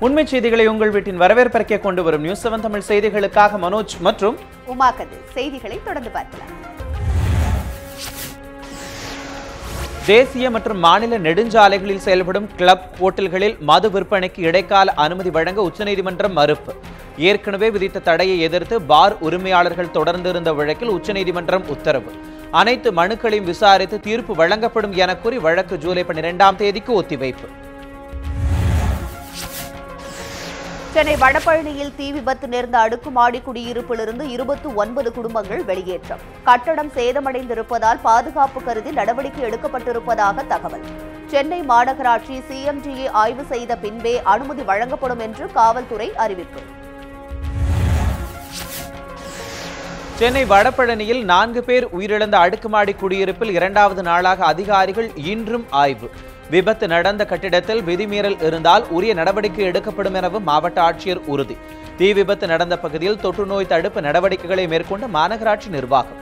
உண்மை செய்திகளை உங்கள் வீட்டின் வரவேற்பறைக்க கொண்டு வரும் நியூஸ் 7 தமிழ் செய்திகளுக்காக மனோஜ் மற்றும் உமாகது. செய்திகளை தொடர்ந்து பார்க்கலாம். தேசிய மற்றும் மாநில நெடுஞ்சாலைகளில் செயல்படும் கிளப் ஹோட்டல்களில் மது விற்பனைக்கு இடைக்கால அனுமதி வழங்க உச்சநீதிமன்றம் மறுப்பு. ஏற்கனவே விதித்த தடையை எதிர்த்து பார் உரிமையாளர்கள் தொடர்ந்திருந்த வழக்கில் உச்சநீதிமன்றம் உத்தரவு. அனைத்து மனுக்களையும் விசாரித்து தீர்ப்பு வழங்கப்படும் என கூறி வழக்கு ஜூலை 12ஆம் தேதிக்கு ஒத்திவைப்பு. சென்னை வடபழனியில் தீ விபத்து நேர்ந்த அடுக்குமாடி குடியிருப்பிலிருந்து 29 குடும்பங்கள் வெளியேற்றம். கட்டடம் சேதமடைந்திருப்பதால் பாதுகாப்பு கருதி நடவடிக்கை எடுக்கப்பட்டிருப்பதாக தகவல். சென்னை மாநகராட்சி CMDA ஆய்வு செய்த பின்பே அனுமதி வழங்கப்படும் என்று காவல்துறை அறிவிப்பு. சென்னை வடபழனியில் 4 பேர் உயிரிழந்த அடுக்குமாடி குடியிருப்பில் 2வது நாளாக அதிகாரிகள் இன்றும் ஆய்வு. விபத்து நடந்த கட்டிடத்தில் விதிமீறல் இருந்தால் உரிய நடவடிக்கை எடுக்கப்படும் எனவும் மாவட்ட ஆட்சியர் உறுதி. தீ விபத்து நடந்த பகுதியில் தொற்றுநோய் தடுப்பு நடவடிக்கைகளை மேற்கொண்ட மாநகராட்சி நிர்வாகம்.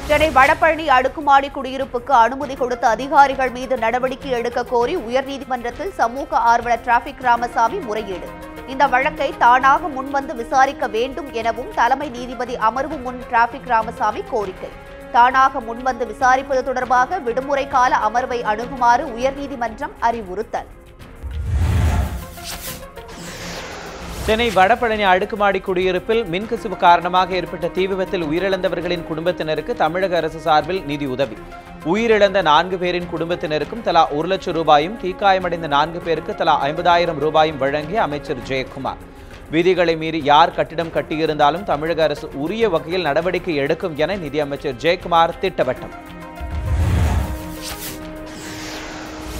சென்னை வடபழனி அடுக்குமாடி குடியிருப்புக்கு அனுமதி கொடுத்த அதிகாரிகள் மீது நடவடிக்கை எடுக்க கோரி உயர்நீதிமன்றத்தில் சமூக ஆர்வலர் டிராபிக் ராமசாமி முறையீடு. இந்த வழக்கை தானாக முன்வந்து விசாரிக்க வேண்டும் எனவும் தலைமை நீதிபதி அமர்வு முன் டிராபிக் ராமசாமி கோரிக்கை. தானாக முன்வந்து விசாரிப்பது தொடர்பாக விடுமுறை கால அமர்வை அணுகுமாறு உயர்நீதிமன்றம் அறிவுறுத்தல். சென்னை வடபழனி அடுக்குமாடி குடியிருப்பில் மின்கசிவு காரணமாக ஏற்பட்ட தீ விபத்தில் உயிரிழந்தவர்களின் குடும்பத்தினருக்கு தமிழக அரசு சார்பில் நிதி உதவி. உயிரிழந்த 4 பேரின் குடும்பத்தினருக்கும் தலா 1 லட்சம் ரூபாயும், தீக்காயமடைந்த 4 பேருக்கு தலா 50,000 ரூபாயும் வழங்கிய அமைச்சர் ஜெயக்குமார். விதிகளை மீறி யார் கட்டிடம் கட்டியிருந்தாலும் தமிழக அரசு உரிய வகையில் நடவடிக்கை எடுக்கும் என நிதியமைச்சர் ஜெயக்குமார் திட்டவட்டம்.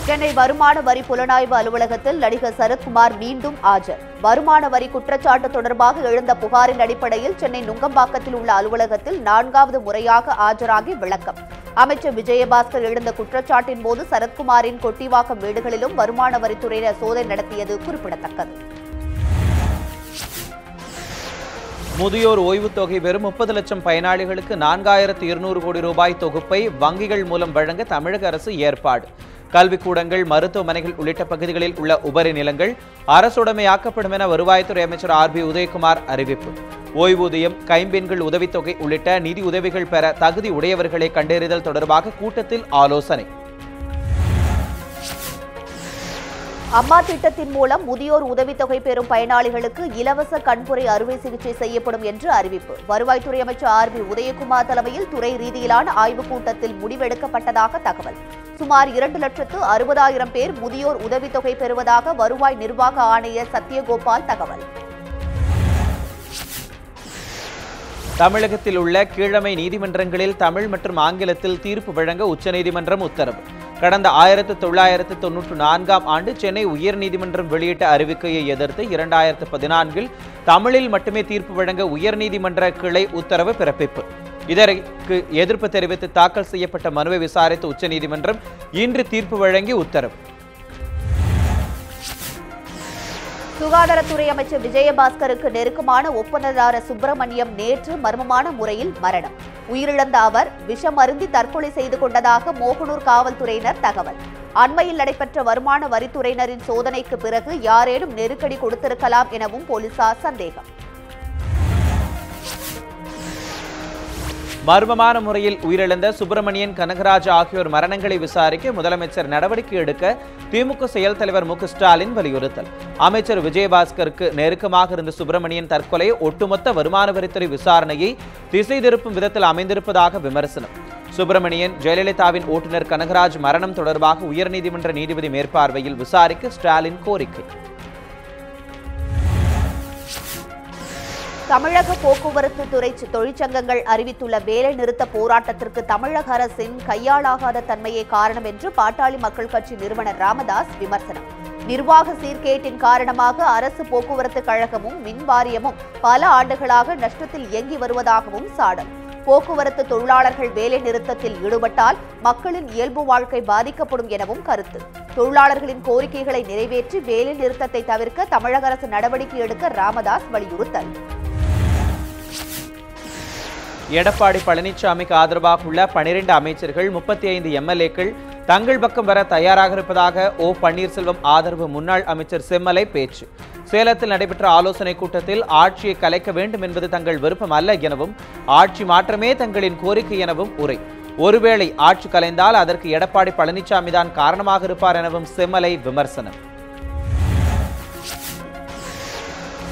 சென்னை வருமான வரி புலனாய்வு அலுவலகத்தில் நடிகர் சரத்குமார் மீண்டும் ஆஜர். வருமான வரி குற்றச்சாட்டு தொடர்பாக எழுந்த புகாரின் அடிப்படையில் சென்னை நுங்கம்பாக்கத்தில் உள்ள அலுவலகத்தில் 4வது முறையாக ஆஜராகி விளக்கம். அமைச்சர் விஜயபாஸ்கர் எழுந்த குற்றச்சாட்டின் போது சரத்குமாரின் கொட்டிவாக்கம் வீடுகளிலும் வருமான வரித்துறையினர் சோதனை நடத்தியது குறிப்பிடத்தக்கது. முதியோர் ஓய்வுத் தொகை வெறும் 30 லட்சம் பயனாளிகளுக்கு 4200 கோடி ரூபாய் தொகுப்பை வங்கிகள் மூலம் வழங்க தமிழக அரசு ஏற்பாடு. கல்விக்கூடங்கள், மருத்துவமனைகள் உள்ளிட்ட பகுதிகளில் உள்ள உபரி நிலங்கள் அரசுடைமையாக்கப்படும் என வருவாய்த்துறை அமைச்சர் RB உதயகுமார் அறிவிப்பு. ஓய்வூதியம், கைம்பெண்கள் உதவித்தொகை உள்ளிட்ட நிதி உதவிகள் பெற தகுதி உடையவர்களை கண்டறிதல் தொடர்பாக கூட்டத்தில் ஆலோசனை. அம்மா திட்டத்தின் மூலம் முதியோர் உதவித்தொகை பெறும் பயனாளிகளுக்கு இலவச கண்புரை அறுவை சிகிச்சை செய்யப்படும் என்று அறிவிப்பு. வருவாய்த்துறை அமைச்சர் RB உதயகுமார் தலைமையில் துறை ரீதியிலான ஆய்வுக் கூட்டத்தில் முடிவெடுக்கப்பட்டதாக தகவல். சுமார் 2,60,000 பேர் முதியோர் உதவித்தொகை பெறுவதாக வருவாய் நிர்வாக ஆணையர் சத்யகோபால் தகவல். தமிழகத்தில் உள்ள கீழமை நீதிமன்றங்களில் தமிழ் மற்றும் ஆங்கிலத்தில் தீர்ப்பு வழங்க உச்சநீதிமன்றம் உத்தரவு. கடந்த 1994ஆம் ஆண்டு சென்னை உயர்நீதிமன்றம் வெளியிட்ட அறிவிக்கையை எதிர்த்து 2014இல் தமிழில் மட்டுமே தீர்ப்பு வழங்க உயர்நீதிமன்ற கிளை உத்தரவு பிறப்பிப்பு. இதற்கு எதிர்ப்பு தெரிவித்து தாக்கல் செய்யப்பட்ட மனுவை விசாரித்த உச்சநீதிமன்றம் இன்று தீர்ப்பு வழங்கி உத்தரவு. சுகாதாரத்துறை அமைச்சர் விஜயபாஸ்கருக்கு நெருக்கமான ஒப்பந்ததாரர் சுப்பிரமணியம் நேற்று மர்மமான முறையில் மரணம். உயிரிழந்த அவர் விஷமருந்தி தற்கொலை செய்து கொண்டதாக மோகனூர் காவல்துறையினர் தகவல். அண்மையில் நடைபெற்ற வருமான வரித்துறையினரின் சோதனைக்கு பிறகு யாரேனும் நெருக்கடி கொடுத்திருக்கலாம் எனவும் போலீசார் சந்தேகம். மர்மமான முறையில் உயிரிழந்த சுப்பிரமணியன், கனகராஜ் ஆகியோர் மரணங்களை விசாரிக்க முதலமைச்சர் நடவடிக்கை எடுக்க திமுக செயல் தலைவர் மு ஸ்டாலின் வலியுறுத்தல். அமைச்சர் விஜயபாஸ்கருக்கு நெருக்கமாக இருந்த சுப்பிரமணியன் தற்கொலை ஒட்டுமொத்த வருமான வரித்துறை விசாரணையை திசை திருப்பும் விதத்தில் அமைந்திருப்பதாக விமர்சனம். சுப்பிரமணியன், ஜெயலலிதாவின் ஓட்டுநர் கனகராஜ் மரணம் தொடர்பாக உயர்நீதிமன்ற நீதிபதி மேற்பார்வையில் விசாரிக்க ஸ்டாலின் கோரிக்கை. தமிழக போக்குவரத்து துறை தொழிற்சங்கங்கள் அறிவித்துள்ள வேலை நிறுத்த போராட்டத்திற்கு தமிழக அரசின் கையாளாகாத தன்மையே காரணம் என்று பாட்டாளி மக்கள் கட்சி நிறுவனர் ராமதாஸ் விமர்சனம். நிர்வாக சீர்கேட்டின் காரணமாக அரசு போக்குவரத்து கழகமும் மின் வாரியமும் பல ஆண்டுகளாக நஷ்டத்தில் இயங்கி வருவதாகவும் சாடல். போக்குவரத்து தொழிலாளர்கள் வேலை நிறுத்தத்தில் ஈடுபட்டால் மக்களின் இயல்பு வாழ்க்கை பாதிக்கப்படும் எனவும் கருத்து. தொழிலாளர்களின் கோரிக்கைகளை நிறைவேற்றி வேலை நிறுத்தத்தை தவிர்க்க தமிழக அரசு நடவடிக்கை எடுக்க ராமதாஸ் வலியுறுத்தல். எடப்பாடி பழனிசாமிக்கு ஆதரவாக உள்ள 12 அமைச்சர்கள், 35 MLAக்கள் தங்கள் பக்கம் வர தயாராக இருப்பதாக ஓ பன்னீர்செல்வம் ஆதரவு முன்னாள் அமைச்சர் செம்மலை பேச்சு. சேலத்தில் நடைபெற்ற ஆலோசனை கூட்டத்தில் ஆட்சியை கலைக்க வேண்டும் என்பது தங்கள் விருப்பம் அல்ல எனவும் ஆட்சி மாற்றமே தங்களின் கோரிக்கை எனவும் உரை. ஒருவேளை ஆட்சி கலைந்தால் அதற்கு எடப்பாடி பழனிசாமி தான் காரணமாக இருப்பார் எனவும் செம்மலை விமர்சனம்.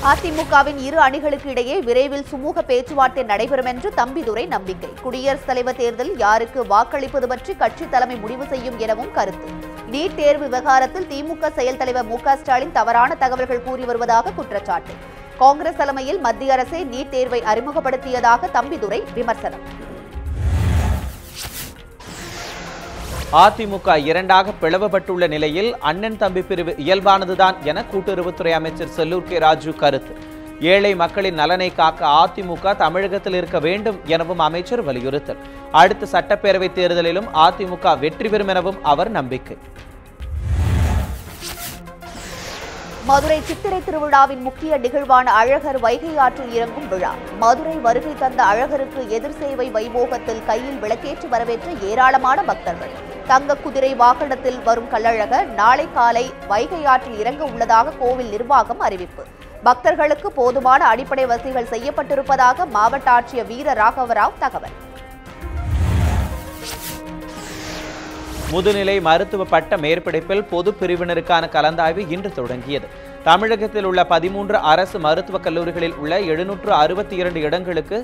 அதிமுகவின் இரு அணிகளுக்கு இடையே விரைவில் சுமூக பேச்சுவார்த்தை நடைபெறும் என்று தம்பிதுரை நம்பிக்கை. குடியரசுத் தலைவர் தேர்தலில் யாருக்கு வாக்களிப்பது பற்றி கட்சி தலைமை முடிவு செய்யும் எனவும் கருத்து. நீட் தேர்வு விவகாரத்தில் திமுக செயல் தலைவர் மு க ஸ்டாலின் தவறான தகவல்கள் கூறி வருவதாக குற்றச்சாட்டு. காங்கிரஸ் தலைமையில் மத்திய அரசே நீட் தேர்வை அறிமுகப்படுத்தியதாக தம்பிதுரை விமர்சனம். அதிமுக இரண்டாக பிளவுபட்டுள்ள நிலையில் அண்ணன் தம்பி பிரிவு இயல்பானதுதான் என கூட்டுறவுத்துறை அமைச்சர் செல்லூர் கே ராஜு கருத்து. ஏழை மக்களின் நலனை காக்க அதிமுக தமிழகத்தில் இருக்க வேண்டும் எனவும் அமைச்சர் வலியுறுத்தல். அடுத்த சட்டப்பேரவை தேர்தலிலும் அதிமுக வெற்றி பெறும் எனவும் அவர் நம்பிக்கை. மதுரை சித்திரை திருவிழாவின் முக்கிய நிகழ்வான அழகர் வைகை ஆற்றில் இறங்கும் விழா. மதுரை வருகை தந்த அழகருக்கு எதிர் சேவை வைபோகத்தில் கையில் விளக்கேற்றி வரவேற்ற ஏராளமான பக்தர்கள். தங்க குதிரை வாகனத்தில் வரும் கள்ளழகர் நாளை காலை வைகை ஆற்றில் இறங்க உள்ளதாக கோவில் நிர்வாகம் அறிவிப்பு. பக்தர்களுக்கு போதுமான அடிப்படை வசதிகள் செய்யப்பட்டிருப்பதாக மாவட்ட ஆட்சியர் வீர ராகவராவ் தகவல். முதுநிலை மருத்துவ பட்ட மேற்படிப்பில் பொது பிரிவினருக்கான கலந்தாய்வு இன்று தொடங்கியது. தமிழகத்தில் உள்ள 13 அரசு மருத்துவக் கல்லூரிகளில் உள்ள 762 இடங்களுக்கு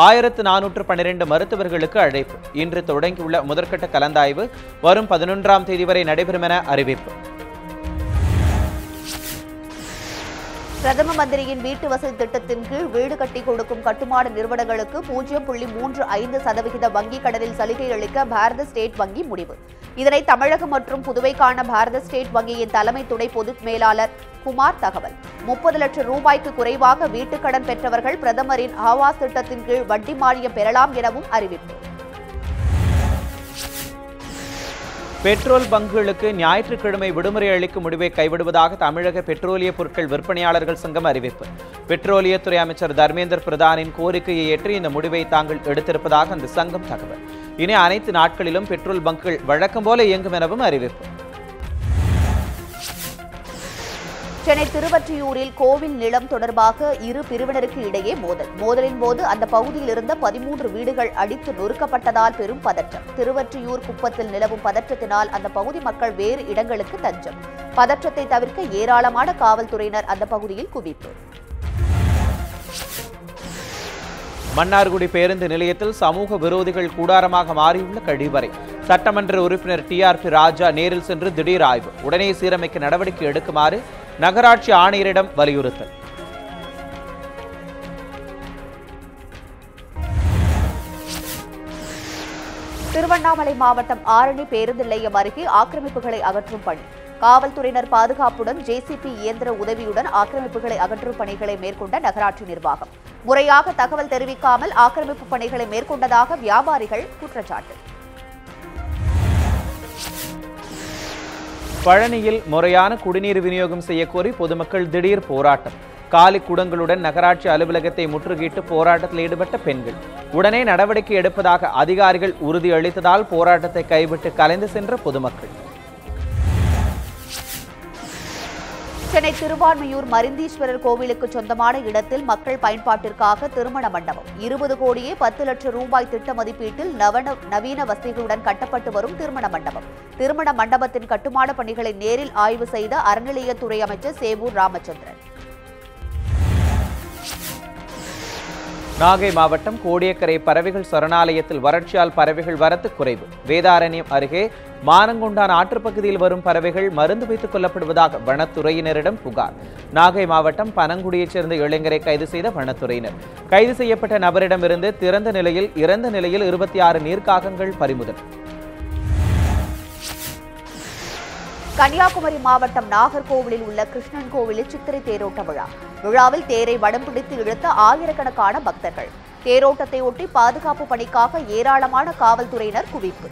1412 மருத்துவர்களுக்கு அழைப்பு. இன்று தொடங்கியுள்ள முதற்கட்ட கலந்தாய்வு வரும் 11ஆம் தேதி வரை நடைபெறும் என அறிவிப்பு. பிரதம மந்திரியின் வீட்டு வசதி திட்டத்தின் கீழ் வீடு கட்டி கொடுக்கும் கட்டுமான நிறுவனங்களுக்கு 0.35% வங்கி கடனில் சலுகை அளிக்க பாரத ஸ்டேட் வங்கி முடிவு. இதனை தமிழகம் மற்றும் புதுவைக்கான பாரத ஸ்டேட் வங்கியின் தலைமை துணை பொது மேலாளர் குமார் தகவல். 30 லட்சம் ரூபாய்க்கு குறைவாக வீட்டுக் கடன் பெற்றவர்கள் பிரதமரின் ஆவாஸ் திட்டத்தின் கீழ் வட்டி மானியம் பெறலாம் எனவும் அறிவிப்பு. பெட்ரோல் பங்குகளுக்கு ஞாயிற்றுக்கிழமை விடுமுறை அளிக்கும் முடிவை கைவிடுவதாக தமிழக பெட்ரோலிய பொருட்கள் விற்பனையாளர்கள் சங்கம் அறிவிப்பு. பெட்ரோலியத்துறை அமைச்சர் தர்மேந்திர பிரதானின் கோரிக்கையை ஏற்று இந்த முடிவை தாங்கள் எடுத்திருப்பதாக அந்த சங்கம் தகவல். இனி அனைத்து நாட்களிலும் பெட்ரோல் பங்குகள் வழக்கம் போல இயங்கும் எனவும் அறிவிப்பு. சென்னை திருவொற்றியூரில் கோவில் நிலம் தொடர்பாக இரு பிரிவினருக்கு இடையே மோதலின் போது அந்த பகுதியில் இருந்த 13 வீடுகள் அடித்து நொறுக்கப்பட்டதால் பெரும் பதற்றம். திருவொற்றியூர் குப்பத்தில் நிலவும் பதற்றத்தினால் அந்த பகுதி மக்கள் வேறு இடங்களுக்கு தஞ்சம். பதற்றத்தை தவிர்க்க ஏராளமான காவல்துறையினர் அந்த பகுதியில் குவிப்பு. மன்னார்குடி பேருந்து நிலையத்தில் சமூக விரோதிகள் கூடாரமாக மாறியுள்ள கழிவறை. சட்டமன்ற உறுப்பினர் TRP ராஜா நேரில் சென்று திடீர் ஆய்வு. உடனே சீரமைக்க நடவடிக்கை எடுக்குமாறு நகராட்சி ஆணையரிடம் வலியுறுத்தல். திருவண்ணாமலை மாவட்டம் ஆரணி பேருந்து நிலையம் அருகே ஆக்கிரமிப்புகளை அகற்றும் பணி. காவல்துறையினர் பாதுகாப்புடன் JCB இயந்திர உதவியுடன் ஆக்கிரமிப்புகளை அகற்றும் பணிகளை மேற்கொண்ட நகராட்சி நிர்வாகம். முறையாக தகவல் தெரிவிக்காமல் ஆக்கிரமிப்பு பணிகளை மேற்கொண்டதாக வியாபாரிகள் குற்றச்சாட்டு. பழனியில் முறையான குடிநீர் விநியோகம் செய்யக்கோரி பொதுமக்கள் திடீர் போராட்டம். காலி குடங்களுடன் நகராட்சி அலுவலகத்தை முற்றுகையிட்டு போராட்டத்தில் ஈடுபட்ட பெண்கள். உடனே நடவடிக்கை எடுப்பதாக அதிகாரிகள் உறுதியளித்ததால் போராட்டத்தை கைவிட்டு கலைந்து சென்ற பொதுமக்கள். சென்னை திருவான்மியூர் மருந்தீஸ்வரர் கோவிலுக்கு சொந்தமான இடத்தில் மக்கள் பயன்பாட்டிற்காக திருமண மண்டபம். 20 கோடியே 10 லட்சம் ரூபாய் திட்ட மதிப்பீட்டில் நவீன வசதிகளுடன் கட்டப்பட்டு வரும் திருமண மண்டபம். திருமண மண்டபத்தின் கட்டுமான பணிகளை நேரில் ஆய்வு செய்த அறநிலையத்துறை அமைச்சர் சேவூர் ராமச்சந்திரன். நாகை மாவட்டம் கோடியக்கரை பறவைகள் சரணாலயத்தில் வறட்சியால் பறவைகள் வரத்து குறைவு. வேதாரண்யம் அருகே மானங்கொண்டான் ஆற்றுப்பகுதியில் வரும் பறவைகள் மருந்து வைத்துக் கொல்லப்படுவதாக வனத்துறையினரிடம் புகார். நாகை மாவட்டம் பனங்குடியைச் சேர்ந்த இளைஞரை கைது செய்த வனத்துறையினர். கைது செய்யப்பட்ட நபரிடமிருந்து திறந்த நிலையில் இறந்த நிலையில் 26 நீர்க்காகங்கள் பறிமுதல். கன்னியாகுமரி மாவட்டம் நாகர்கோவிலில் உள்ள கிருஷ்ணன் கோவிலில் சித்திரை தேரோட்ட விழா. விழாவில் தேரை வடம் பிடித்து இழுத்த ஆயிரக்கணக்கான பக்தர்கள். தேரோட்டத்தை ஒட்டி பாதுகாப்பு பணிக்காக ஏராளமான காவல்துறையினர் குவிப்பு.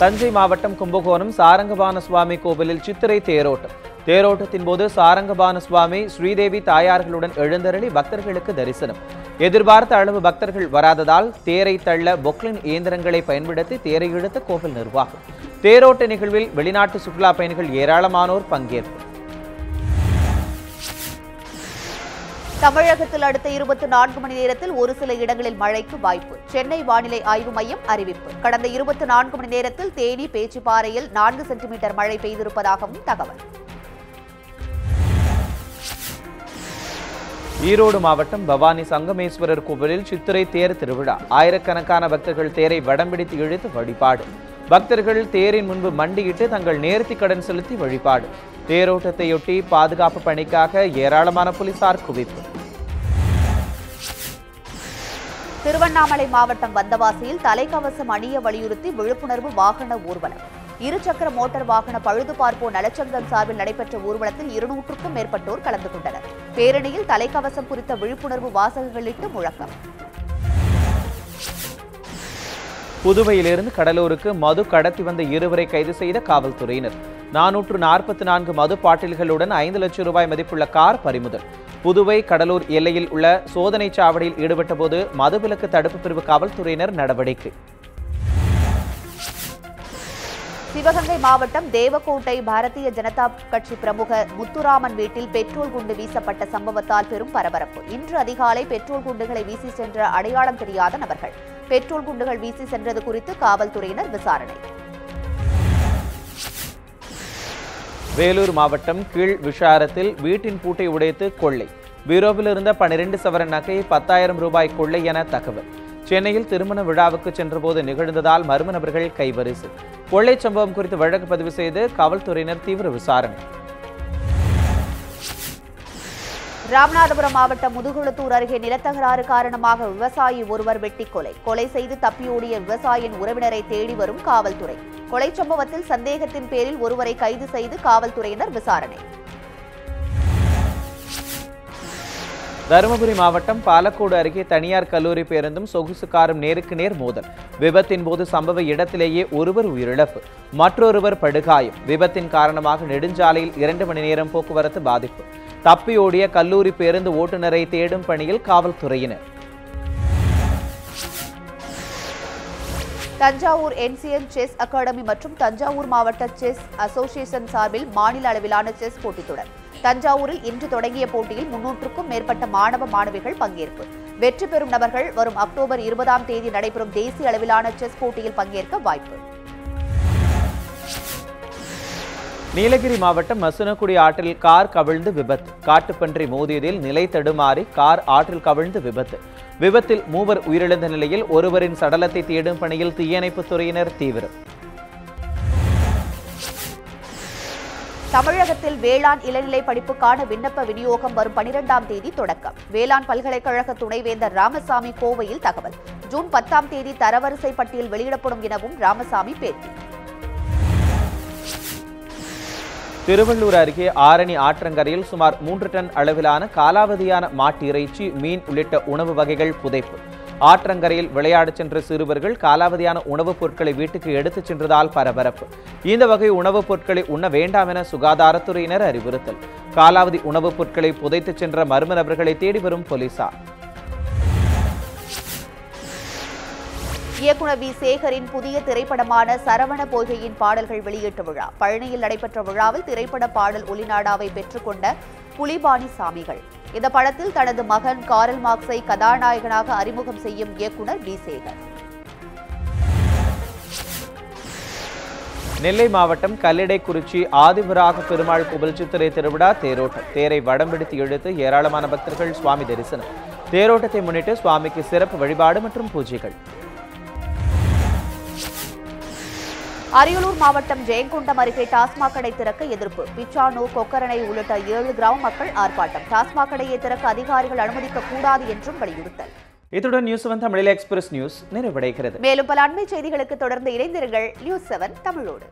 தஞ்சை மாவட்டம் கும்பகோணம் சாரங்கபாண சுவாமி கோவிலில் சித்திரை தேரோட்டம். தேரோட்டத்தின் போது சாரங்கபாண சுவாமி ஸ்ரீதேவி தாயார்களுடன் எழுந்தருளி பக்தர்களுக்கு தரிசனம். எதிர்பார்த்த அளவு பக்தர்கள் வராததால் தேரை தள்ள பொக்லின் இயந்திரங்களை பயன்படுத்தி தேரை இழுத்த கோவில் நிர்வாகம். தேரோட்ட நிகழ்வில் வெளிநாட்டு சுற்றுலா பயணிகள் ஏராளமானோர் பங்கேற்பு. தமிழகத்தில் அடுத்த 24 மணி நேரத்தில் ஒரு சில இடங்களில் மழைக்கு வாய்ப்பு. சென்னை வானிலை ஆய்வு மையம் அறிவிப்பு. கடந்த 24 மணி நேரத்தில் தேனி பேச்சிப்பாறையில் 4 சென்டிமீட்டர் மழை பெய்திருப்பதாகவும் தகவல். ஈரோடு மாவட்டம் பவானி சங்கமேஸ்வரர் கோவிலில் சித்திரை தேர் திருவிழா. ஆயிரக்கணக்கான பக்தர்கள் தேரை வடம்பிடித்து இழுத்து வழிபாடு. பக்தர்கள் தேரின் முன்பு மண்டியிட்டு தங்கள் நேர்த்திக் கடன் செலுத்தி வழிபாடு. தேரோட்டத்தையொட்டி பாதுகாப்பு பணிக்காக ஏராளமான போலீசார் குவிப்பு. திருவண்ணாமலை மாவட்டம் வந்தவாசியில் தலைக்கவசம் அணிய வலியுறுத்தி விழிப்புணர்வு வாகன ஊர்வலம். இருசக்கர மோட்டார் வாகன பழுது பார்ப்போர் நலச்சங்கம் சார்பில் நடைபெற்ற ஊர்வலத்தில் 200க்கும் மேற்பட்டோர் கலந்து கொண்டனர். பேரணியில் தலைக்கவசம் குறித்த விழிப்புணர்வு வாசகங்களிட்டு முழக்கம். புதுவையிலிருந்து கடலூருக்கு மது கடத்தி வந்த 2 கைது செய்த காவல்துறையினர். 444 மது பாட்டில்களுடன் 5 லட்சம் ரூபாய் மதிப்புள்ள கார் பறிமுதல். புதுவை கடலூர் எல்லையில் உள்ள சோதனை சாவடியில் ஈடுபட்ட போது மதுவிலக்கு தடுப்பு பிரிவு காவல்துறையினர் நடவடிக்கை. சிவகங்கை மாவட்டம் தேவக்கோட்டை பாரதிய ஜனதா கட்சி பிரமுகர் முத்துராமன் வீட்டில் பெட்ரோல் குண்டு வீசப்பட்ட சம்பவத்தால் பெரும் பரபரப்பு. இன்று அதிகாலை பெட்ரோல் குண்டுகளை வீசி சென்ற அடையாளம் தெரியாத நபர்கள். பெட்ரோல் குண்டுகள் வீசி சென்றது குறித்து காவல்துறையினர் விசாரணை. வேலூர் மாவட்டம் கீழ் விஷாரத்தில் வீட்டின் பூட்டை உடைத்து கொள்ளை. பீரோவில் இருந்த 12 சவரன் நகை 10,000 ரூபாய் கொள்ளை என தகவல். சென்னையில் திருமண விழாவுக்கு சென்றபோது நிகழ்ந்ததால் மர்ம நபர்கள் கைவரிசு. கொள்ளை சம்பவம் குறித்து வழக்கு பதிவு செய்து காவல்துறையினர் தீவிர விசாரணை. ராமநாதபுரம் மாவட்டம் முதுகுளத்தூர் அருகே நிலத்தகராறு காரணமாக விவசாயி ஒருவர் வெட்டி கொலை. கொலை செய்து தப்பியோடிய விவசாயியின் உறவினரை தேடி வரும் காவல்துறை. கொலை சம்பவத்தில் சந்தேகத்தின் பேரில் ஒருவரை கைது செய்து காவல்துறையினர் விசாரணை. தருமபுரி மாவட்டம் பாலக்கோடு அருகே தனியார் கல்லூரி பேருந்தும் சொகுசு காரும் நேருக்கு நேர் மோதல். விபத்தின் போது சம்பவ இடத்திலேயே ஒருவர் உயிரிழப்பு, மற்றொருவர் படுகாயம். விபத்தின் காரணமாக நெடுஞ்சாலையில் 2 மணி நேரம் போக்குவரத்து பாதிப்பு. தப்பியோடிய கல்லூரி பேருந்து ஓட்டுநரை தேடும் பணியில் காவல்துறையினர். தஞ்சாவூர் NCM செஸ் அகாடமி மற்றும் தஞ்சாவூர் மாவட்ட செஸ் அசோசியேஷன் சார்பில் மாநில அளவிலான செஸ் போட்டித் தொடர். தஞ்சாவூரில் இன்று தொடங்கிய போட்டியில் 300க்கும் மேற்பட்ட மாணவ மாணவிகள் பங்கேற்பு. வெற்றி பெறும் நபர்கள் வரும் அக்டோபர் 20ஆம் தேதி நடைபெறும் தேசிய அளவிலான செஸ் போட்டியில் பங்கேற்க வாய்ப்பு. நீலகிரி மாவட்டம் மசனக்குடி ஆற்றில் கார் கவிழ்ந்து விபத்து. காட்டுப்பன்றி மோதியதில் நிலை தடுமாறி கார் ஆற்றில் கவிழ்ந்து விபத்து. விபத்தில் 3 உயிரிழந்த நிலையில் ஒருவரின் சடலத்தை தேடும் பணியில் தீயணைப்புத் துறையினர் தீவிரம். தமிழகத்தில் வேளாண் இளநிலை படிப்புக்கான விண்ணப்ப விநியோகம் வரும் 12ஆம் தேதி தொடக்கம். வேளாண் பல்கலைக்கழக துணைவேந்தர் ராமசாமி கோவையில் தகவல். ஜூன் 10ஆம் தேதி தரவரிசை பட்டியல் வெளியிடப்படும் எனவும் ராமசாமி பேட்டி. திருவள்ளூர் அருகே ஆரணி ஆற்றங்கரையில் சுமார் 3 டன் அளவிலான காலாவதியான மாட்டு இறைச்சி, மீன் உள்ளிட்ட உணவு வகைகள் புதைப்பு. ஆற்றங்கரையில் விளையாடச் சென்ற சிறுவர்கள் காலாவதியான உணவுப் பொருட்களை வீட்டுக்கு எடுத்துச் சென்றதால் பரபரப்பு. இந்த வகை உணவுப் பொருட்களை உண்ண வேண்டாம் என சுகாதாரத்துறையினர் அறிவுறுத்தல். காலாவதி உணவுப் பொருட்களை புதைத்துச் சென்ற மர்ம நபர்களை தேடி வரும் போலீசார். இயக்குனர் வி. சேகரின் புதிய திரைப்படமான சரவண பொய்கையின் பாடல்கள் வெளியீட்டு விழா. பழனியில் நடைபெற்ற விழாவில் திரைப்பட பாடல் ஒலிநாடாவை பெற்றுக்கொண்ட புலிபாணி சாமிகள். இந்த படத்தில் தனது மகன் காரல் மார்க்ஸை கதாநாயகனாக அறிமுகம் செய்யும் இயக்குனர் வி. சேகர். நெல்லை மாவட்டம் கல்லிடைக்குறிச்சி ஆதிவராக பெருமாள் கோவில் சித்திரை திருவிழா தேரோட்டம். தேரை வடம்பிடித்து இழுத்து ஏராளமான பக்தர்கள் சுவாமி தரிசனம். தேரோட்டத்தை முன்னிட்டு சுவாமிக்கு சிறப்பு வழிபாடு மற்றும் பூஜைகள். அரியலூர் மாவட்டம் ஜெயங்கொண்டம் அருகே டாஸ்மாக் கடை திறக்க எதிர்ப்பு. பிச்சானூர், கொக்கரணை உள்ளிட்ட 7 கிராம மக்கள் ஆர்ப்பாட்டம். டாஸ்மாக் கடையை திறக்க அதிகாரிகள் அனுமதிக்க கூடாது என்றும் வலியுறுத்தல். இத்துடன் நியூஸ்7 தமிழில் எக்ஸ்பிரஸ் நியூஸ் நிறைவடைகிறது. மேலும் பல அண்மை செய்திகளுக்கு தொடர்ந்து இணைந்திருங்கள். நியூஸ்7 தமிழோடு.